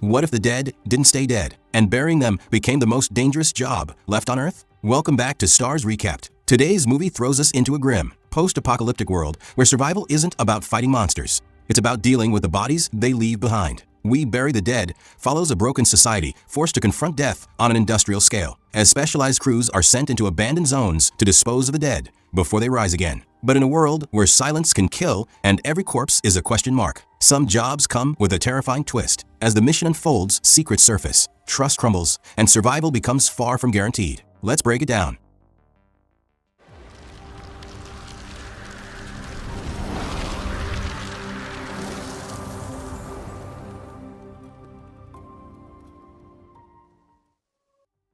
What if the dead didn't stay dead, and burying them became the most dangerous job left on Earth? Welcome back to Starz Recapped. Today's movie throws us into a grim, post-apocalyptic world where survival isn't about fighting monsters. It's about dealing with the bodies they leave behind. We Bury the Dead follows a broken society forced to confront death on an industrial scale, as specialized crews are sent into abandoned zones to dispose of the dead before they rise again. But in a world where silence can kill and every corpse is a question mark, some jobs come with a terrifying twist. As the mission unfolds, secrets surface, trust crumbles, and survival becomes far from guaranteed. Let's break it down.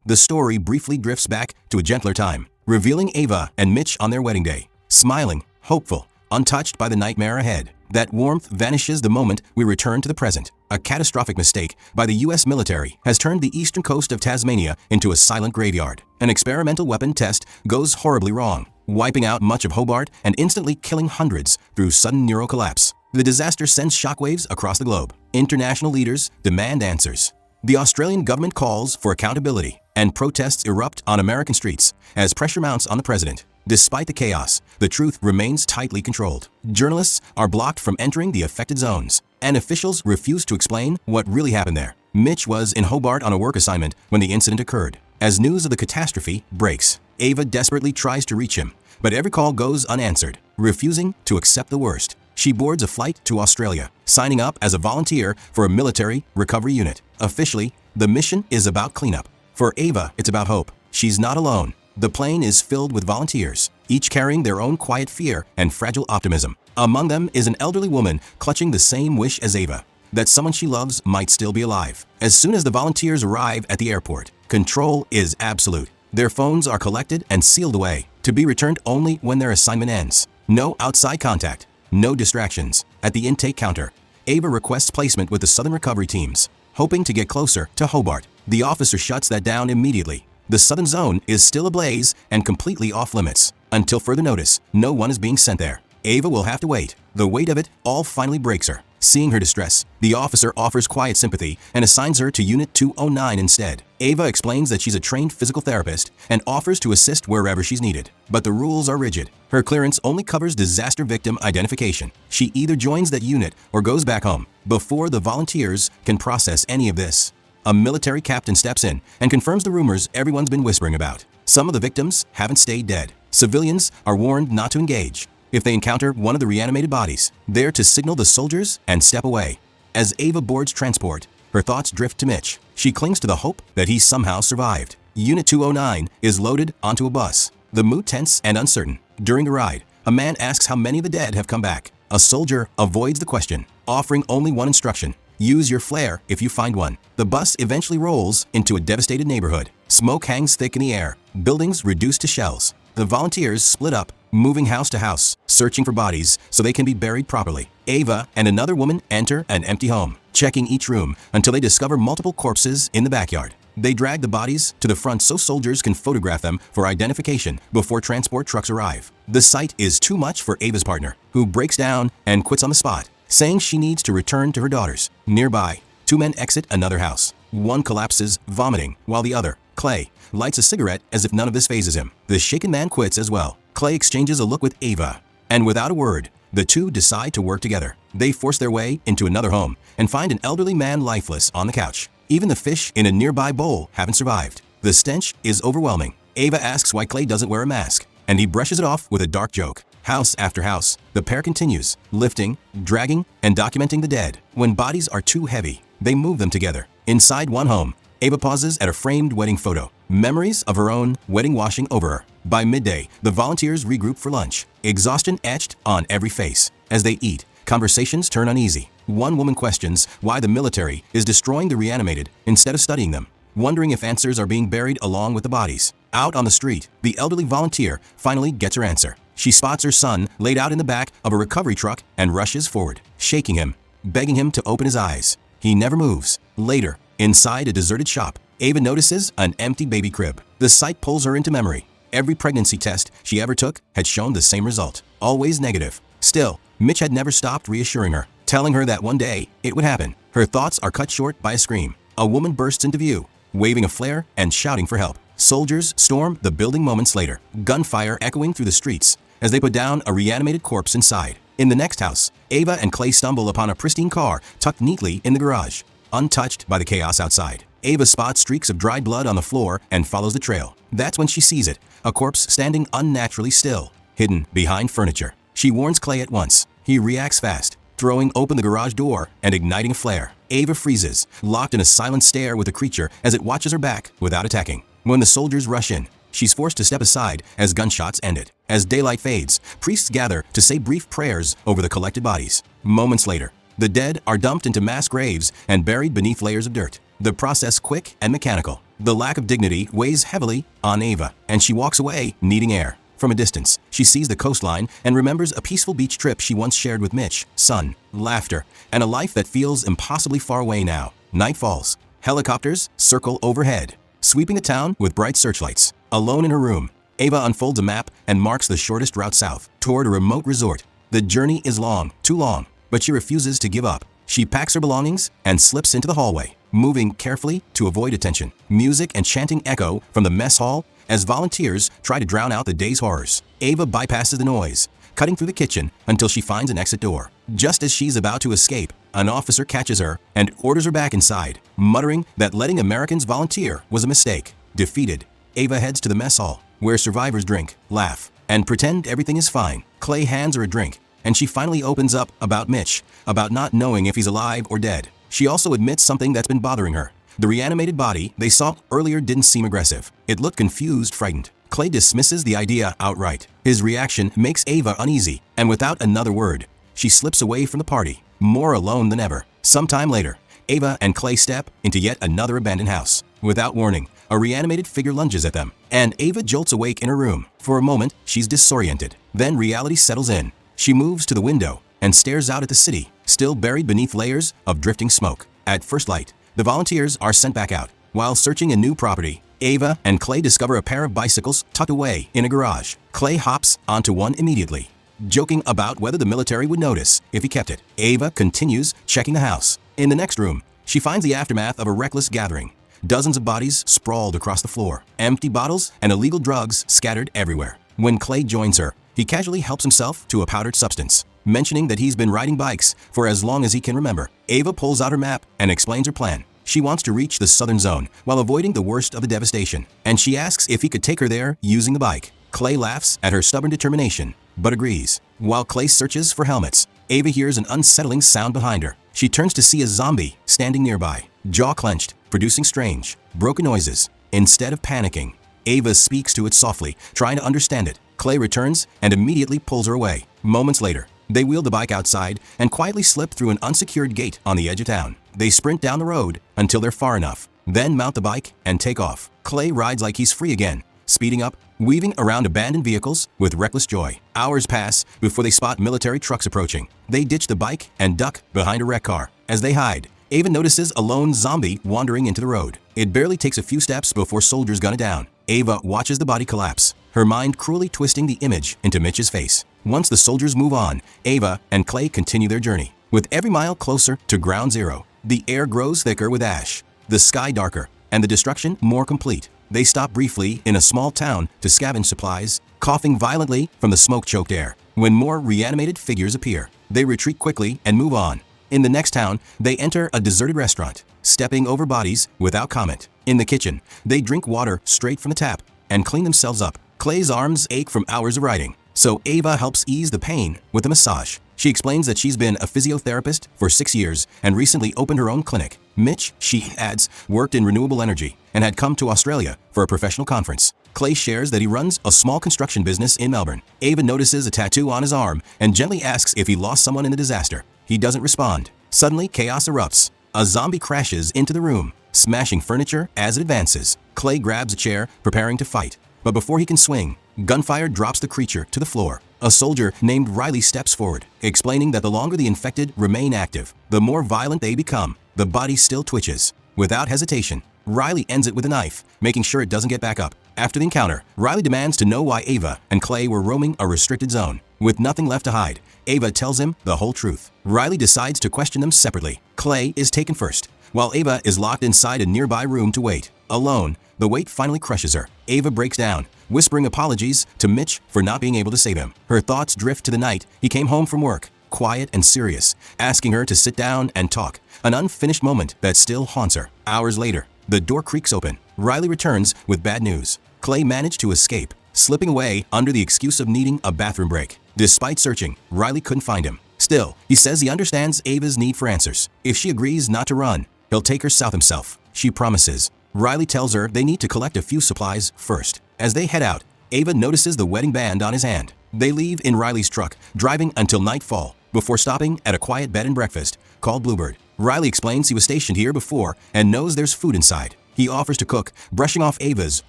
The story briefly drifts back to a gentler time, revealing Ava and Mitch on their wedding day. Smiling, hopeful, untouched by the nightmare ahead. That warmth vanishes the moment we return to the present. A catastrophic mistake by the US military has turned the eastern coast of Tasmania into a silent graveyard. An experimental weapon test goes horribly wrong, wiping out much of Hobart and instantly killing hundreds through sudden neural collapse. The disaster sends shockwaves across the globe. International leaders demand answers. The Australian government calls for accountability, and protests erupt on American streets as pressure mounts on the president. Despite the chaos, the truth remains tightly controlled. Journalists are blocked from entering the affected zones, and officials refuse to explain what really happened there. Mitch was in Hobart on a work assignment when the incident occurred. As news of the catastrophe breaks, Ava desperately tries to reach him, but every call goes unanswered, refusing to accept the worst. She boards a flight to Australia, signing up as a volunteer for a military recovery unit. Officially, the mission is about cleanup. For Ava, it's about hope. She's not alone. The plane is filled with volunteers, each carrying their own quiet fear and fragile optimism. Among them is an elderly woman clutching the same wish as Ava, that someone she loves might still be alive. As soon as the volunteers arrive at the airport, control is absolute. Their phones are collected and sealed away, to be returned only when their assignment ends. No outside contact, no distractions. At the intake counter, Ava requests placement with the Southern Recovery teams, hoping to get closer to Hobart. The officer shuts that down immediately. The Southern Zone is still ablaze and completely off-limits. Until further notice, no one is being sent there. Ava will have to wait. The weight of it all finally breaks her. Seeing her distress, the officer offers quiet sympathy and assigns her to Unit 209 instead. Ava explains that she's a trained physical therapist and offers to assist wherever she's needed. But the rules are rigid. Her clearance only covers disaster victim identification. She either joins that unit or goes back home before the volunteers can process any of this. A military captain steps in and confirms the rumors everyone's been whispering about. Some of the victims haven't stayed dead. Civilians are warned not to engage if they encounter one of the reanimated bodies. They're to signal the soldiers and step away. As Ava boards transport, her thoughts drift to Mitch. She clings to the hope that he somehow survived. Unit 209 is loaded onto a bus, the mood tense and uncertain. During the ride, a man asks how many of the dead have come back. A soldier avoids the question, offering only one instruction: use your flare if you find one. The bus eventually rolls into a devastated neighborhood. Smoke hangs thick in the air, buildings reduced to shells. The volunteers split up, moving house to house, searching for bodies so they can be buried properly. Ava and another woman enter an empty home, checking each room until they discover multiple corpses in the backyard. They drag the bodies to the front so soldiers can photograph them for identification before transport trucks arrive. The sight is too much for Ava's partner, who breaks down and quits on the spot, saying she needs to return to her daughters. Nearby, two men exit another house. One collapses, vomiting, while the other, Clay, lights a cigarette as if none of this phases him. The shaken man quits as well. Clay exchanges a look with Ava, and without a word, the two decide to work together. They force their way into another home and find an elderly man lifeless on the couch. Even the fish in a nearby bowl haven't survived. The stench is overwhelming. Ava asks why Clay doesn't wear a mask, and he brushes it off with a dark joke. House after house, the pair continues, lifting, dragging, and documenting the dead. When bodies are too heavy, they move them together. Inside one home, Ava pauses at a framed wedding photo, memories of her own wedding washing over her. By midday, the volunteers regroup for lunch, exhaustion etched on every face. As they eat, conversations turn uneasy. One woman questions why the military is destroying the reanimated instead of studying them, wondering if answers are being buried along with the bodies. Out on the street, the elderly volunteer finally gets her answer. She spots her son laid out in the back of a recovery truck and rushes forward, shaking him, begging him to open his eyes. He never moves. Later, inside a deserted shop, Ava notices an empty baby crib. The sight pulls her into memory. Every pregnancy test she ever took had shown the same result, always negative. Still, Mitch had never stopped reassuring her. telling her that one day it would happen. Her thoughts are cut short by a scream. A woman bursts into view, waving a flare and shouting for help. Soldiers storm the building moments later, gunfire echoing through the streets as they put down a reanimated corpse inside. In the next house, Ava and Clay stumble upon a pristine car tucked neatly in the garage, untouched by the chaos outside. Ava spots streaks of dried blood on the floor and follows the trail. That's when she sees it, a corpse standing unnaturally still, hidden behind furniture. She warns Clay at once. He reacts fast, throwing open the garage door and igniting a flare. Ava freezes, locked in a silent stare with the creature as it watches her back without attacking. When the soldiers rush in, she's forced to step aside as gunshots end it. As daylight fades, priests gather to say brief prayers over the collected bodies. Moments later, the dead are dumped into mass graves and buried beneath layers of dirt. The process quick and mechanical. The lack of dignity weighs heavily on Ava, and she walks away needing air. From a distance, she sees the coastline and remembers a peaceful beach trip she once shared with Mitch, sun, laughter, and a life that feels impossibly far away now. Night falls. Helicopters circle overhead, sweeping the town with bright searchlights. Alone in her room, Ava unfolds a map and marks the shortest route south, toward a remote resort. The journey is long, too long, but she refuses to give up. She packs her belongings and slips into the hallway, moving carefully to avoid attention. Music and chanting echo from the mess hall as volunteers try to drown out the day's horrors. Ava bypasses the noise, cutting through the kitchen until she finds an exit door. Just as she's about to escape, an officer catches her and orders her back inside, muttering that letting Americans volunteer was a mistake. Defeated, Ava heads to the mess hall, where survivors drink, laugh, and pretend everything is fine. Clay hands her a drink, and she finally opens up about Mitch, about not knowing if he's alive or dead. She also admits something that's been bothering her. The reanimated body they saw earlier didn't seem aggressive. It looked confused, frightened. Clay dismisses the idea outright. His reaction makes Ava uneasy, and without another word, she slips away from the party, more alone than ever. Sometime later, Ava and Clay step into yet another abandoned house. Without warning, a reanimated figure lunges at them, and Ava jolts awake in her room. For a moment, she's disoriented. Then reality settles in. She moves to the window and stares out at the city, still buried beneath layers of drifting smoke. At first light, the volunteers are sent back out. While searching a new property, Ava and Clay discover a pair of bicycles tucked away in a garage. Clay hops onto one immediately, joking about whether the military would notice if he kept it. Ava continues checking the house. In the next room, she finds the aftermath of a reckless gathering. Dozens of bodies sprawled across the floor, empty bottles and illegal drugs scattered everywhere. When Clay joins her, he casually helps himself to a powdered substance, mentioning that he's been riding bikes for as long as he can remember. Ava pulls out her map and explains her plan. She wants to reach the southern zone while avoiding the worst of the devastation, and she asks if he could take her there using the bike. Clay laughs at her stubborn determination, but agrees. While Clay searches for helmets, Ava hears an unsettling sound behind her. She turns to see a zombie standing nearby, jaw clenched, producing strange, broken noises. Instead of panicking, Ava speaks to it softly, trying to understand it. Clay returns and immediately pulls her away. Moments later, they wheel the bike outside and quietly slip through an unsecured gate on the edge of town. They sprint down the road until they're far enough, then mount the bike and take off. Clay rides like he's free again, speeding up, weaving around abandoned vehicles with reckless joy. Hours pass before they spot military trucks approaching. They ditch the bike and duck behind a wrecked car. As they hide, Ava notices a lone zombie wandering into the road. It barely takes a few steps before soldiers gun it down. Ava watches the body collapse, her mind cruelly twisting the image into Mitch's face. Once the soldiers move on, Ava and Clay continue their journey. With every mile closer to ground zero, the air grows thicker with ash, the sky darker, and the destruction more complete. They stop briefly in a small town to scavenge supplies, coughing violently from the smoke-choked air. When more reanimated figures appear, they retreat quickly and move on. In the next town, they enter a deserted restaurant, stepping over bodies without comment. In the kitchen, they drink water straight from the tap and clean themselves up. Clay's arms ache from hours of riding, so Ava helps ease the pain with a massage. She explains that she's been a physiotherapist for 6 years and recently opened her own clinic. Mitch, she adds, worked in renewable energy and had come to Australia for a professional conference. Clay shares that he runs a small construction business in Melbourne. Ava notices a tattoo on his arm and gently asks if he lost someone in the disaster. He doesn't respond. Suddenly, chaos erupts. A zombie crashes into the room, smashing furniture as it advances. Clay grabs a chair, preparing to fight. But before he can swing, gunfire drops the creature to the floor. A soldier named Riley steps forward, explaining that the longer the infected remain active, the more violent they become. The body still twitches. Without hesitation, Riley ends it with a knife, making sure it doesn't get back up. After the encounter, Riley demands to know why Ava and Clay were roaming a restricted zone. With nothing left to hide, Ava tells him the whole truth. Riley decides to question them separately. Clay is taken first, while Ava is locked inside a nearby room to wait. Alone, the weight finally crushes her. Ava breaks down, whispering apologies to Mitch for not being able to save him. Her thoughts drift to the night he came home from work, quiet and serious, asking her to sit down and talk, an unfinished moment that still haunts her. Hours later, the door creaks open. Riley returns with bad news. Clay managed to escape, slipping away under the excuse of needing a bathroom break. Despite searching, Riley couldn't find him. Still, he says he understands Ava's need for answers. If she agrees not to run, he'll take her south himself. She promises. Riley tells her they need to collect a few supplies first. As they head out, Ava notices the wedding band on his hand. They leave in Riley's truck, driving until nightfall, before stopping at a quiet bed and breakfast called Bluebird. Riley explains he was stationed here before and knows there's food inside. He offers to cook, brushing off Ava's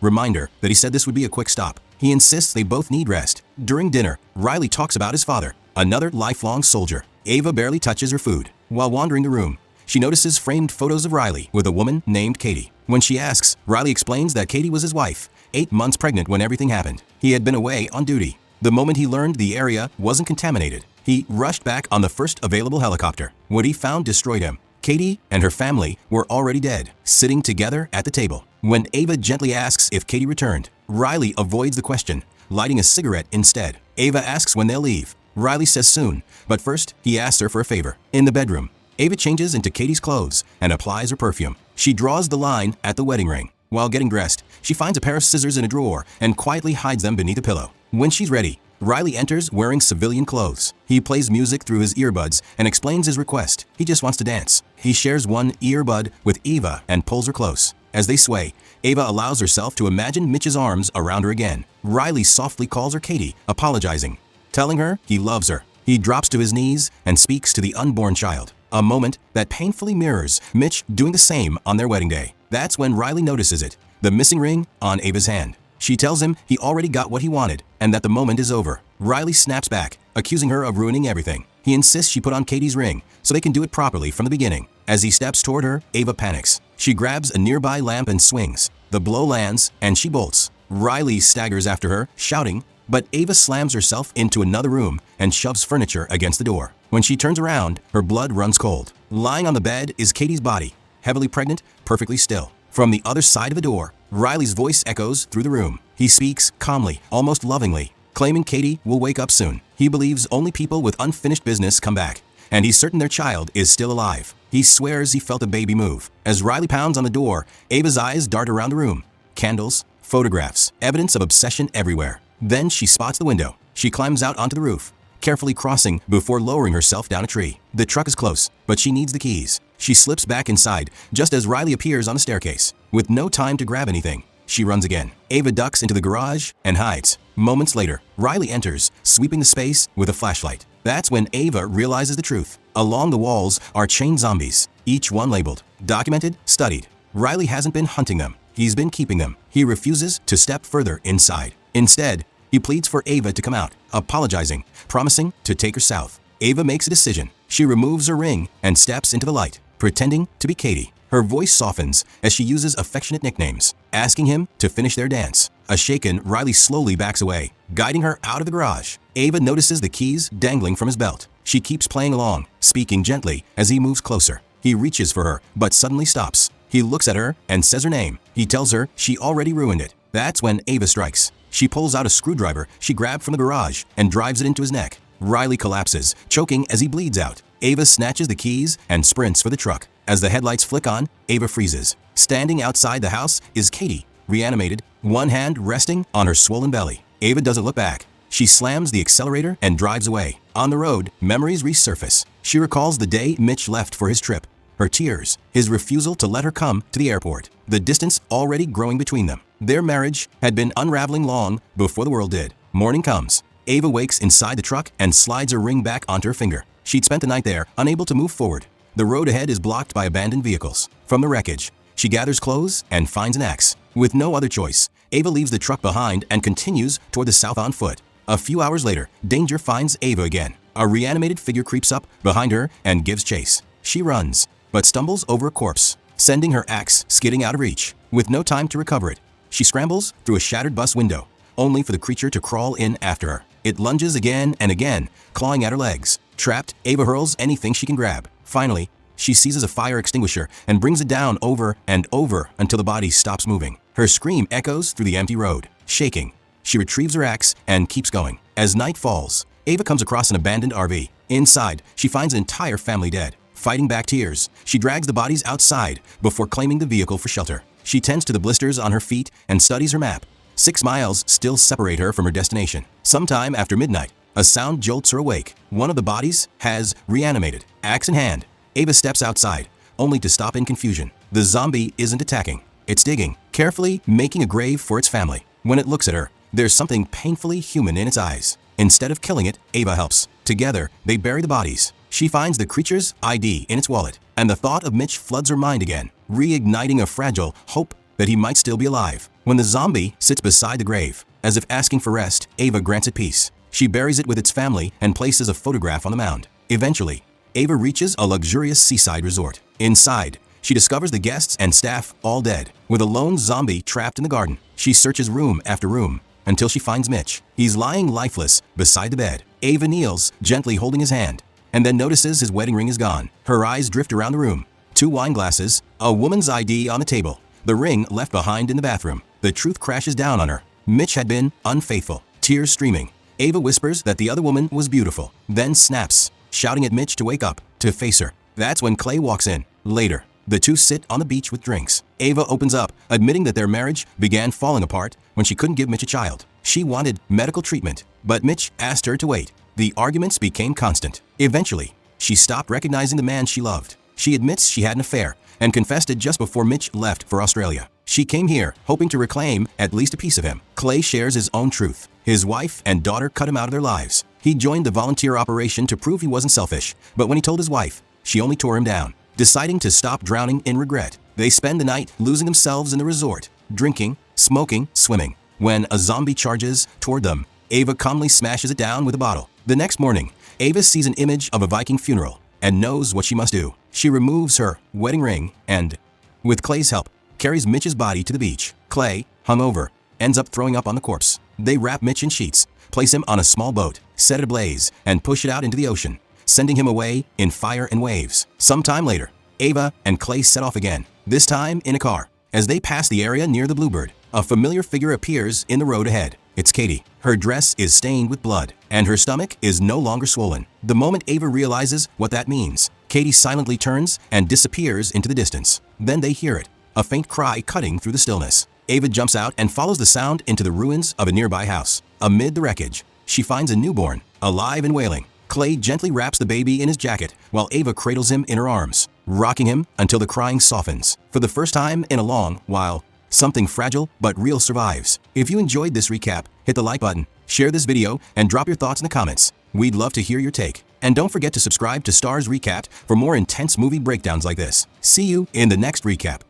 reminder that he said this would be a quick stop. He insists they both need rest. During dinner, Riley talks about his father, another lifelong soldier. Ava barely touches her food. While wandering the room, she notices framed photos of Riley with a woman named Katie. When she asks, Riley explains that Katie was his wife, 8 months pregnant when everything happened. He had been away on duty. The moment he learned the area wasn't contaminated, he rushed back on the first available helicopter. What he found destroyed him. Katie and her family were already dead, sitting together at the table. When Ava gently asks if Katie returned, Riley avoids the question, lighting a cigarette instead. Ava asks when they'll leave. Riley says soon, but first he asks her for a favor. In the bedroom, Ava changes into Katie's clothes and applies her perfume. She draws the line at the wedding ring. While getting dressed, she finds a pair of scissors in a drawer and quietly hides them beneath a pillow. When she's ready, Riley enters wearing civilian clothes. He plays music through his earbuds and explains his request. He just wants to dance. He shares one earbud with Ava and pulls her close. As they sway, Ava allows herself to imagine Mitch's arms around her again. Riley softly calls her Katie, apologizing, telling her he loves her. He drops to his knees and speaks to the unborn child, a moment that painfully mirrors Mitch doing the same on their wedding day. That's when Riley notices it, the missing ring on Ava's hand. She tells him he already got what he wanted and that the moment is over. Riley snaps back, accusing her of ruining everything. He insists she put on Katie's ring so they can do it properly from the beginning. As he steps toward her, Ava panics. She grabs a nearby lamp and swings. The blow lands and she bolts. Riley staggers after her, shouting, but Ava slams herself into another room and shoves furniture against the door. When she turns around, her blood runs cold. Lying on the bed is Katie's body, heavily pregnant, perfectly still. From the other side of the door, Riley's voice echoes through the room. He speaks calmly, almost lovingly, claiming Katie will wake up soon. He believes only people with unfinished business come back, and he's certain their child is still alive. He swears he felt a baby move. As Riley pounds on the door, Ava's eyes dart around the room. Candles, photographs, evidence of obsession everywhere. Then she spots the window. She climbs out onto the roof, carefully crossing before lowering herself down a tree. The truck is close, but she needs the keys. She slips back inside just as Riley appears on the staircase. With no time to grab anything, she runs again. Ava ducks into the garage and hides. Moments later, Riley enters, sweeping the space with a flashlight. That's when Ava realizes the truth. Along the walls are chained zombies, each one labeled, documented, studied. Riley hasn't been hunting them. He's been keeping them. He refuses to step further inside. Instead, he pleads for Ava to come out, apologizing, promising to take her south. Ava makes a decision. She removes her ring and steps into the light, pretending to be Katie. Her voice softens as she uses affectionate nicknames, asking him to finish their dance. A shaken Riley slowly backs away, guiding her out of the garage. Ava notices the keys dangling from his belt. She keeps playing along, speaking gently as he moves closer. He reaches for her, but suddenly stops. He looks at her and says her name. He tells her she already ruined it. That's when Ava strikes. She pulls out a screwdriver she grabbed from the garage and drives it into his neck. Riley collapses, choking as he bleeds out. Ava snatches the keys and sprints for the truck. As the headlights flick on, Ava freezes. Standing outside the house is Katie, reanimated, one hand resting on her swollen belly. Ava doesn't look back. She slams the accelerator and drives away. On the road, memories resurface. She recalls the day Mitch left for his trip. Her tears, his refusal to let her come to the airport, the distance already growing between them. Their marriage had been unraveling long before the world did. Morning comes. Ava wakes inside the truck and slides her ring back onto her finger. She'd spent the night there, unable to move forward. The road ahead is blocked by abandoned vehicles. From the wreckage, she gathers clothes and finds an axe. With no other choice, Ava leaves the truck behind and continues toward the south on foot. A few hours later, danger finds Ava again. A reanimated figure creeps up behind her and gives chase. She runs, but stumbles over a corpse, sending her axe skidding out of reach. With no time to recover it, she scrambles through a shattered bus window, only for the creature to crawl in after her. It lunges again and again, clawing at her legs. Trapped, Ava hurls anything she can grab. Finally, she seizes a fire extinguisher and brings it down over and over until the body stops moving. Her scream echoes through the empty road. Shaking, she retrieves her axe and keeps going. As night falls, Ava comes across an abandoned RV. Inside, she finds an entire family dead. Fighting back tears, she drags the bodies outside before claiming the vehicle for shelter. She tends to the blisters on her feet and studies her map. 6 miles still separate her from her destination. Sometime after midnight, a sound jolts her awake. One of the bodies has reanimated. Axe in hand, Ava steps outside, only to stop in confusion. The zombie isn't attacking. It's digging, carefully making a grave for its family. When it looks at her, there's something painfully human in its eyes. Instead of killing it, Ava helps. Together, they bury the bodies. She finds the creature's ID in its wallet, and the thought of Mitch floods her mind again, reigniting a fragile hope that he might still be alive. When the zombie sits beside the grave, as if asking for rest, Ava grants it peace. She buries it with its family and places a photograph on the mound. Eventually, Ava reaches a luxurious seaside resort. Inside, she discovers the guests and staff all dead, with a lone zombie trapped in the garden. She searches room after room until she finds Mitch. He's lying lifeless beside the bed. Ava kneels, gently holding his hand, and then notices his wedding ring is gone. Her eyes drift around the room. 2 wine glasses, a woman's ID on the table, the ring left behind in the bathroom. The truth crashes down on her. Mitch had been unfaithful. Tears streaming, Ava whispers that the other woman was beautiful, then snaps, shouting at Mitch to wake up, to face her. That's when Clay walks in. Later, the two sit on the beach with drinks. Ava opens up, admitting that their marriage began falling apart when she couldn't give Mitch a child. She wanted medical treatment, but Mitch asked her to wait. The arguments became constant. Eventually, she stopped recognizing the man she loved. She admits she had an affair and confessed it just before Mitch left for Australia. She came here, hoping to reclaim at least a piece of him. Clay shares his own truth. His wife and daughter cut him out of their lives. He joined the volunteer operation to prove he wasn't selfish, but when he told his wife, she only tore him down. Deciding to stop drowning in regret, they spend the night losing themselves in the resort, drinking, smoking, swimming. When a zombie charges toward them, Ava calmly smashes it down with a bottle. The next morning, Ava sees an image of a Viking funeral and knows what she must do. She removes her wedding ring and, with Clay's help, carries Mitch's body to the beach. Clay, hungover, ends up throwing up on the corpse. They wrap Mitch in sheets, place him on a small boat, set it ablaze, and push it out into the ocean, sending him away in fire and waves. Sometime later, Ava and Clay set off again, this time in a car. As they pass the area near the Bluebird, a familiar figure appears in the road ahead. It's Katie. Her dress is stained with blood, and her stomach is no longer swollen. The moment Ava realizes what that means, Katie silently turns and disappears into the distance. Then they hear it, a faint cry cutting through the stillness. Ava jumps out and follows the sound into the ruins of a nearby house. Amid the wreckage, she finds a newborn, alive and wailing. Clay gently wraps the baby in his jacket while Ava cradles him in her arms, rocking him until the crying softens. For the first time in a long while, something fragile but real survives. If you enjoyed this recap, hit the like button, share this video, and drop your thoughts in the comments. We'd love to hear your take. And don't forget to subscribe to Starz Recapped for more intense movie breakdowns like this. See you in the next recap.